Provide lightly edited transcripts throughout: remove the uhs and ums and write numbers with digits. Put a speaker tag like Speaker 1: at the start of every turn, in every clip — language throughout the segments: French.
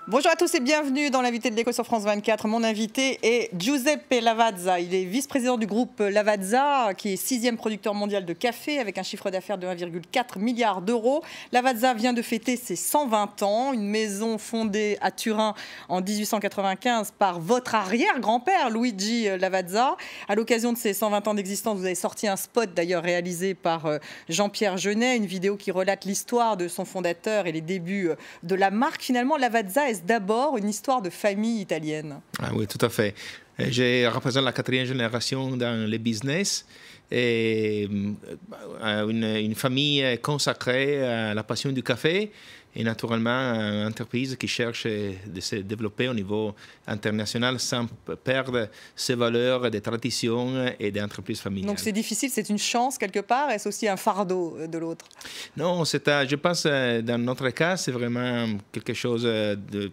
Speaker 1: Bonjour à tous et bienvenue dans l'invité de l'Écho sur France 24. Mon invité est Giuseppe Lavazza. Il est vice-président du groupe Lavazza, qui est 6e producteur mondial de café avec un chiffre d'affaires de 1,4 milliard d'euros. Lavazza vient de fêter ses 120 ans, une maison fondée à Turin en 1895 par votre arrière-grand-père Luigi Lavazza. À l'occasion de ses 120 ans d'existence, vous avez sorti un spot d'ailleurs réalisé par Jean-Pierre Jeunet, une vidéo qui relate l'histoire de son fondateur et les débuts de la marque. Finalement, Lavazza est d'abord une histoire de famille italienne.
Speaker 2: Ah oui, tout à fait. Je représente la 4e génération dans le business et une famille consacrée à la passion du café et naturellement une entreprise qui cherche de se développer au niveau international sans perdre ses valeurs de tradition et d'entreprise familiale.
Speaker 1: Donc c'est difficile, c'est une chance quelque part, et c'est aussi un fardeau de l'autre?
Speaker 2: Non, je pense dans notre cas, c'est vraiment quelque chose de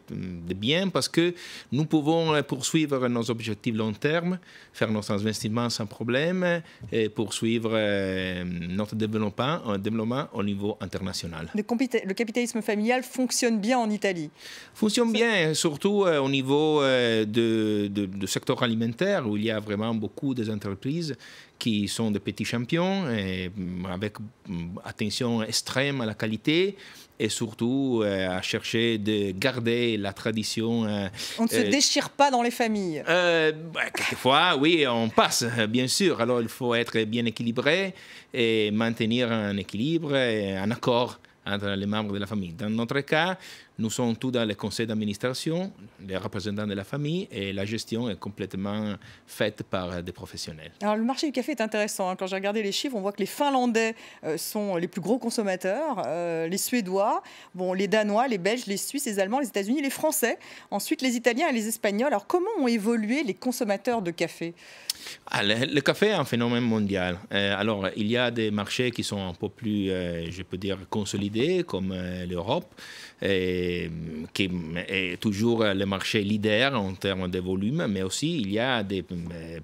Speaker 2: bien parce que nous pouvons poursuivre nos objectifs long terme, faire nos investissements sans problème et poursuivre notre développement au niveau international.
Speaker 1: Le capitalisme familial fonctionne bien en Italie?
Speaker 2: Fonctionne bien, surtout au niveau du secteur alimentaire où il y a vraiment beaucoup d'entreprises qui sont de petits champions et avec attention extrême à la qualité et surtout à chercher de garder la tradition.
Speaker 1: On ne se déchire pas dans les familles?
Speaker 2: Quelquefois, oui, on passe, bien sûr. Alors, il faut être bien équilibré et maintenir un équilibre et un accord entre les membres de la famille. Dans notre cas, nous sommes tous dans le conseil d'administration, les représentants de la famille, et la gestion est complètement faite par des professionnels.
Speaker 1: Alors, le marché du café est intéressant, hein. Quand j'ai regardé les chiffres, on voit que les Finlandais sont les plus gros consommateurs, les Suédois, les Danois, les Belges, les Suisses, les Allemands, les États-Unis, les Français, ensuite les Italiens et les Espagnols. Alors, comment ont évolué les consommateurs de café?
Speaker 2: Le café est un phénomène mondial. Alors, il y a des marchés qui sont un peu plus, je peux dire, consolidés, comme l'Europe, qui est toujours le marché leader en termes de volume, mais aussi il y a des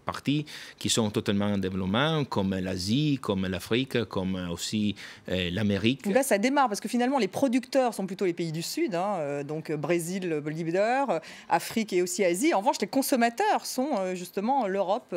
Speaker 2: parties qui sont totalement en développement, comme l'Asie, comme l'Afrique, comme aussi l'Amérique.
Speaker 1: Là, ça démarre, parce que finalement, les producteurs sont plutôt les pays du Sud, donc Brésil, leader, Afrique et aussi Asie. En revanche, les consommateurs sont justement l'Europe.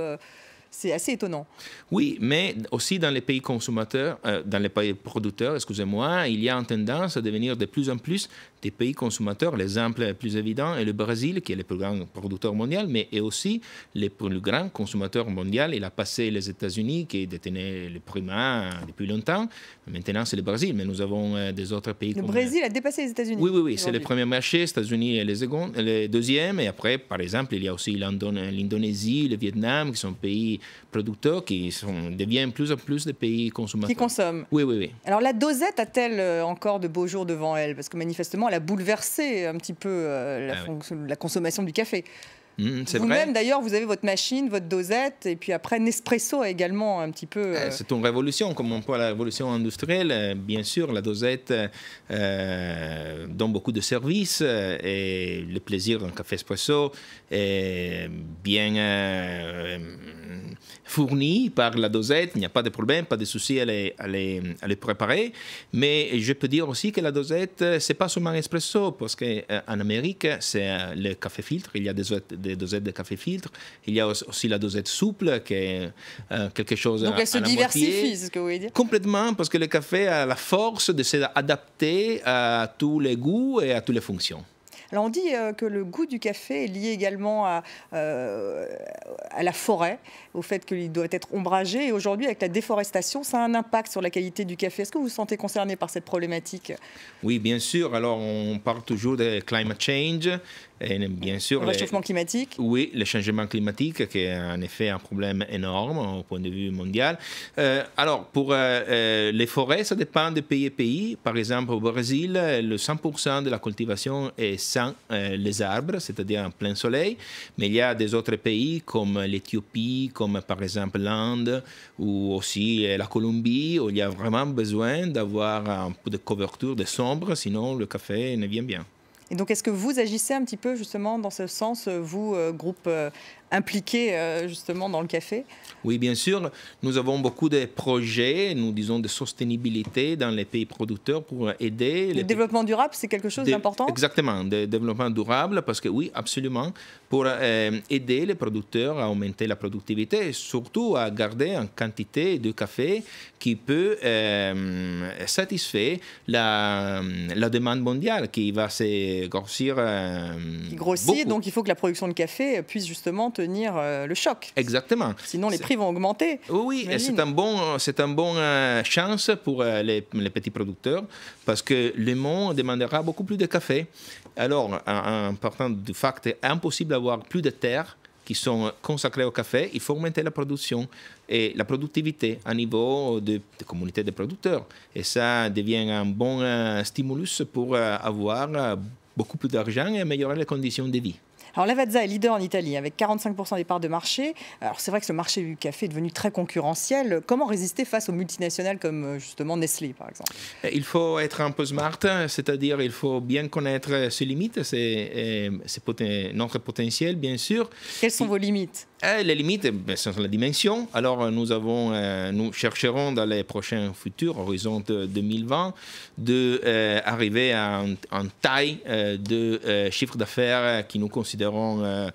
Speaker 1: C'est assez étonnant.
Speaker 2: Oui, mais aussi dans les pays consommateurs, dans les pays producteurs, excusez-moi, il y a une tendance à devenir de plus en plus des pays consommateurs. L'exemple le plus évident est le Brésil, qui est le plus grand producteur mondial, mais est aussi le plus grand consommateur mondial. Il a passé les États-Unis, qui détenaient le primat depuis longtemps. Maintenant, c'est le Brésil, mais nous avons des autres pays.
Speaker 1: Le Brésil a dépassé les États-Unis?
Speaker 2: Oui, c'est le premier marché. Les États-Unis est le deuxième. Et après, par exemple, il y a aussi l'Indonésie, le Vietnam, qui sont pays producteurs qui deviennent plus en plus des pays consommateurs.
Speaker 1: Qui consomment.
Speaker 2: Oui.
Speaker 1: Alors la dosette a-t-elle encore de beaux jours devant elle? Parce que manifestement, elle a bouleversé un petit peu la consommation du café. Vous-même, d'ailleurs, vous avez votre machine, votre dosette, et puis après, Nespresso a également un petit peu...
Speaker 2: C'est une révolution, comme on parle de la révolution industrielle. Bien sûr, la dosette donne beaucoup de services, et le plaisir d'un café espresso est bien fourni par la dosette. Il n'y a pas de problème, pas de souci à les préparer. Mais je peux dire aussi que la dosette, c'est pas seulement espresso, parce qu'en Amérique, c'est le café filtre. Il y a des dosettes de café filtre. Il y a aussi la dosette souple, qui est quelque chose.
Speaker 1: Donc elle se diversifie, c'est ce que vous voulez dire?
Speaker 2: Complètement, parce que le café a la force de s'adapter à tous les goûts et à toutes les fonctions.
Speaker 1: Alors on dit que le goût du café est lié également à la forêt, au fait qu'il doit être ombragé. Et aujourd'hui, avec la déforestation, ça a un impact sur la qualité du café. Est-ce que vous vous sentez concerné par cette problématique?
Speaker 2: Oui, bien sûr. Alors on parle toujours de climate change. Et bien sûr,
Speaker 1: le réchauffement climatique.
Speaker 2: Oui, le changement climatique, qui est en effet un problème énorme au point de vue mondial. Alors, pour les forêts, ça dépend de pays et pays. Par exemple, au Brésil, le 100% de la cultivation est sans les arbres, c'est-à-dire en plein soleil. Mais il y a des autres pays comme l'Éthiopie, comme par exemple l'Inde, ou aussi la Colombie, où il y a vraiment besoin d'avoir un peu de couverture de sombre, sinon le café ne vient bien.
Speaker 1: Et donc, est-ce que vous agissez un petit peu justement dans ce sens, vous, groupe impliqués justement dans le café?
Speaker 2: Oui, bien sûr. Nous avons beaucoup de projets, nous disons, de sostenibilité dans les pays producteurs pour aider...
Speaker 1: Le développement durable, c'est quelque chose d'important?
Speaker 2: Exactement, le développement durable, parce que oui, absolument, pour aider les producteurs à augmenter la productivité et surtout à garder une quantité de café qui peut satisfaire la demande mondiale qui va se grossir.
Speaker 1: Qui grossit, beaucoup. Donc il faut que la production de café puisse justement tenir le choc.
Speaker 2: Exactement.
Speaker 1: Sinon les prix vont augmenter.
Speaker 2: Oui, c'est un bon chance pour les petits producteurs parce que le monde demandera beaucoup plus de café. Alors, en partant du fait qu'il est impossible d'avoir plus de terres qui sont consacrées au café, il faut augmenter la production et la productivité à niveau de communautés de producteurs. Et ça devient un bon stimulus pour avoir beaucoup plus d'argent et améliorer les conditions de vie.
Speaker 1: Alors Lavazza est leader en Italie avec 45% des parts de marché. Alors c'est vrai que ce marché du café est devenu très concurrentiel. Comment résister face aux multinationales comme justement Nestlé par exemple?
Speaker 2: Il faut être un peu smart, c'est-à-dire il faut bien connaître ses limites, notre potentiel bien sûr.
Speaker 1: Quelles sont vos limites?
Speaker 2: Les limites, ce sont les dimensions. Alors, nous chercherons dans les prochains futurs, horizon 2020, d'arriver à une taille de chiffre d'affaires qui nous considérons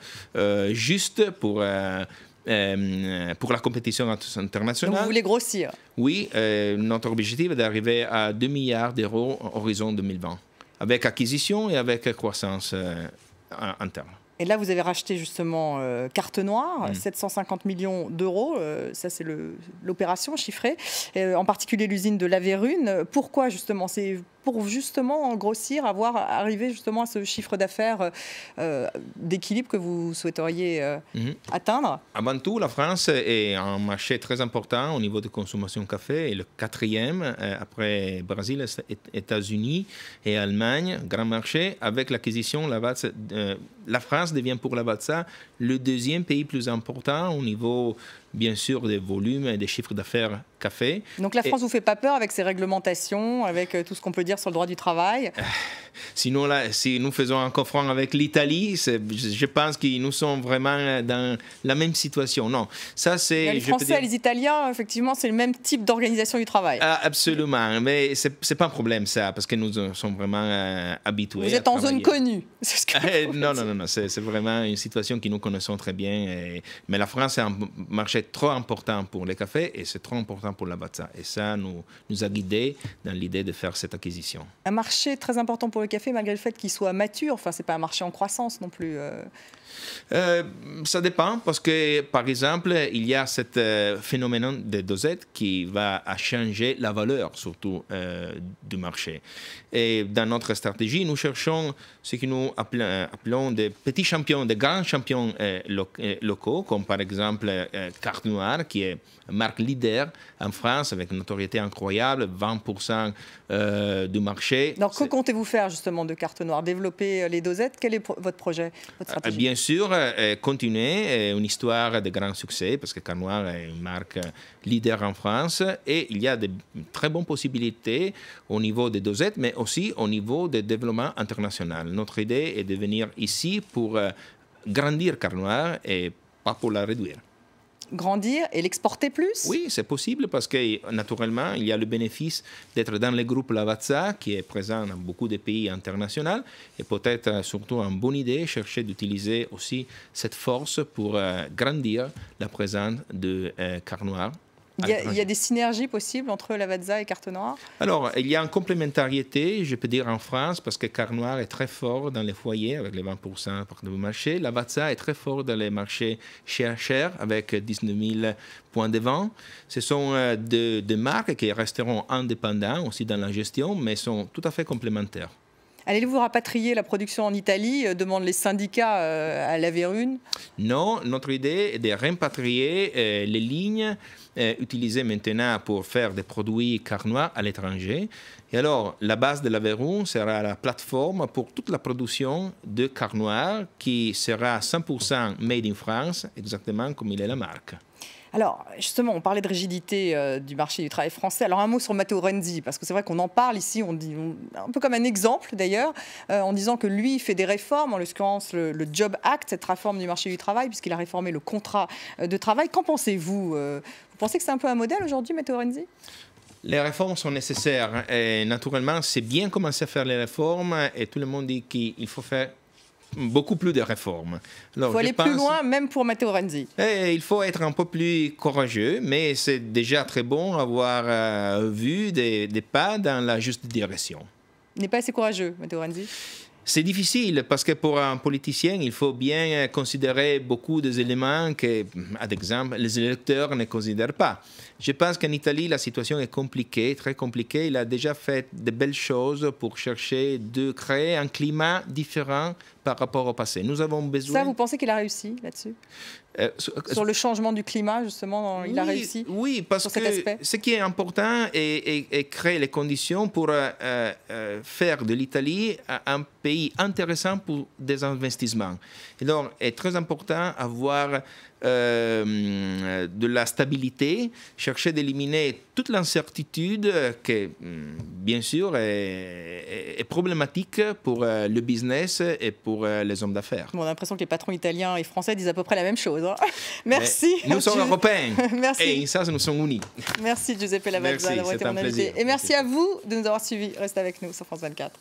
Speaker 2: juste pour la compétition internationale.
Speaker 1: Donc, vous voulez grossir?
Speaker 2: Oui, notre objectif est d'arriver à 2 milliards d'euros horizon 2020, avec acquisition et avec croissance interne.
Speaker 1: Et là, vous avez racheté justement Carte Noire, 750 millions d'euros. Ça, c'est l'opération chiffrée. En particulier l'usine de La Vérune. Pourquoi justement? C'est pour justement grossir, arriver justement à ce chiffre d'affaires d'équilibre que vous souhaiteriez atteindre?
Speaker 2: Avant tout, la France est un marché très important au niveau de consommation de café, et le 4e après Brésil, États-Unis et Allemagne, grand marché. Avec l'acquisition, la France devient pour Lavazza le 2e pays plus important au niveau, bien sûr, des volumes et des chiffres d'affaires café.
Speaker 1: Donc la France ne vous fait pas peur avec ses réglementations, avec tout ce qu'on peut dire sur le droit du travail?
Speaker 2: Sinon, là, si nous faisons un confront avec l'Italie, je pense que nous sommes vraiment dans la même situation. Non, ça c'est...
Speaker 1: Les Français et les Italiens, effectivement, c'est le même type d'organisation du travail.
Speaker 2: Absolument, mais c'est pas un problème ça, parce que nous sommes vraiment habitués.
Speaker 1: Vous êtes en zone connue, c'est ce que
Speaker 2: Non, c'est vraiment une situation que nous connaissons très bien. Mais la France est un marché trop important pour les cafés et c'est trop important pour Lavazza. Et ça nous a guidés dans l'idée de faire cette acquisition.
Speaker 1: Un marché très important pour le café, malgré le fait qu'il soit mature. Enfin, c'est pas un marché en croissance non plus.
Speaker 2: Ça dépend, parce que, par exemple, il y a ce phénomène de dosette qui va changer la valeur, surtout, du marché. Et dans notre stratégie, nous cherchons ce que nous appelons des petits champions, des grands champions locaux, comme par exemple Carte Noire, qui est une marque leader en France, avec une notoriété incroyable, 20% du marché.
Speaker 1: Donc, que comptez-vous faire justement de Carte Noire? Développer les dosettes? Quel est votre projet, votre stratégie?
Speaker 2: Bien sûr, continuer une histoire de grand succès, parce que Carte Noire est une marque leader en France, et il y a de très bonnes possibilités au niveau des dosettes, mais aussi au niveau du développement international. Notre idée est de venir ici pour grandir Carte Noire et pas pour la réduire.
Speaker 1: Grandir et l'exporter plus?
Speaker 2: Oui, c'est possible parce que naturellement, il y a le bénéfice d'être dans le groupe Lavazza qui est présent dans beaucoup de pays internationaux et peut-être surtout une bonne idée chercher d'utiliser aussi cette force pour grandir la présence de Carte Noire.
Speaker 1: Il y a des synergies possibles entre Lavazza et Carte Noire? Alors,
Speaker 2: il y a une complémentarité, je peux dire, en France, parce que Carte Noire est très fort dans les foyers, avec les 20% du marché. Lavazza est très fort dans les marchés cher, avec 19 000 points de vente. Ce sont deux marques qui resteront indépendantes aussi dans la gestion, mais sont tout à fait complémentaires.
Speaker 1: Allez-vous rapatrier la production en Italie, demandent les syndicats à La Vérune?
Speaker 2: Non, notre idée est de rapatrier les lignes utilisées maintenant pour faire des produits Carte Noire à l'étranger. Et alors, la base de La Vérune sera la plateforme pour toute la production de Carte Noire qui sera 100% made in France, exactement comme il est la marque.
Speaker 1: Alors, justement, on parlait de rigidité du marché du travail français. Alors, un mot sur Matteo Renzi, parce que c'est vrai qu'on en parle ici, on dit un peu comme un exemple d'ailleurs, en disant que lui fait des réformes, en l'occurrence le Job Act, cette réforme du marché du travail, puisqu'il a réformé le contrat de travail. Qu'en pensez-vous? Vous pensez que c'est un peu un modèle aujourd'hui, Matteo Renzi?
Speaker 2: Les réformes sont nécessaires et naturellement, c'est bien commencer à faire les réformes et tout le monde dit qu'il faut faire beaucoup plus de réformes.
Speaker 1: Alors, il faut aller plus loin, même pour Matteo Renzi.
Speaker 2: Il faut être un peu plus courageux, mais c'est déjà très bon d'avoir vu des pas dans la juste direction.
Speaker 1: Il n'est pas assez courageux, Matteo Renzi?
Speaker 2: C'est difficile parce que pour un politicien, il faut bien considérer beaucoup des éléments que, par exemple, les électeurs ne considèrent pas. Je pense qu'en Italie, la situation est compliquée, très compliquée. Il a déjà fait de belles choses pour chercher de créer un climat différent par rapport au passé. Nous avons besoin...
Speaker 1: Ça, vous pensez qu'il a réussi là-dessus? Sur le changement du climat, justement, il a réussi?
Speaker 2: Oui, parce que ce qui est important est créer les conditions pour faire de l'Italie un pays intéressant pour des investissements. Et donc, il est très important d'avoir de la stabilité, chercher d'éliminer toute l'incertitude qui, bien sûr, est problématique pour le business et pour les hommes d'affaires.
Speaker 1: Bon, on a l'impression que les patrons italiens et français disent à peu près la même chose. Hein. Merci.
Speaker 2: Mais nous sommes européens.
Speaker 1: Merci.
Speaker 2: Et ça, nous sommes unis.
Speaker 1: Merci Giuseppe Lavazza d'avoir été mon invité. Et merci à vous de nous avoir suivis. Restez avec nous sur France 24.